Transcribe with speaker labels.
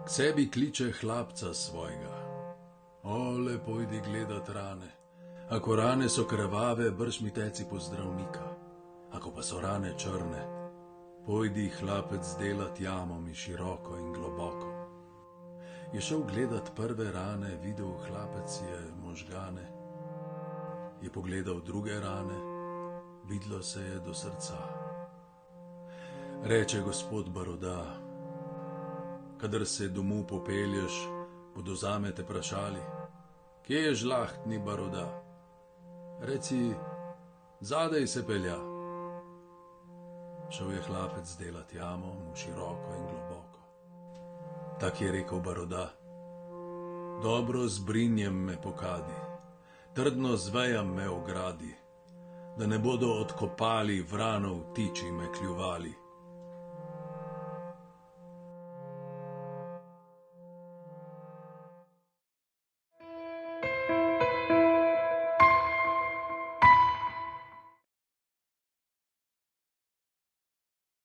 Speaker 1: K sebi kliče hlapca svojega. Ole, pojdi gledat rane. Ako rane so krvave, brž mi teci po zdravnika. Ako pa so rane črne, pojdi, hlapec, delat jamo mi široko in globoko. Je šel gledat prve rane, videl hlapec je možgane. Je pogledal druge rane, videlo se je do srca. Reče gospod Baroda: kadar se domov popelješ, bodo zame te vprašali: kje je žlahtni Baroda? Reci: zadaj se pelja. Šel je hlapec delat jamo mu široko in globoko. Tak je rekel Baroda: dobro z brinjem me pokadi, trdno z vejam me ogradi, da ne bodo odkopali vranov tiči me kljuvali.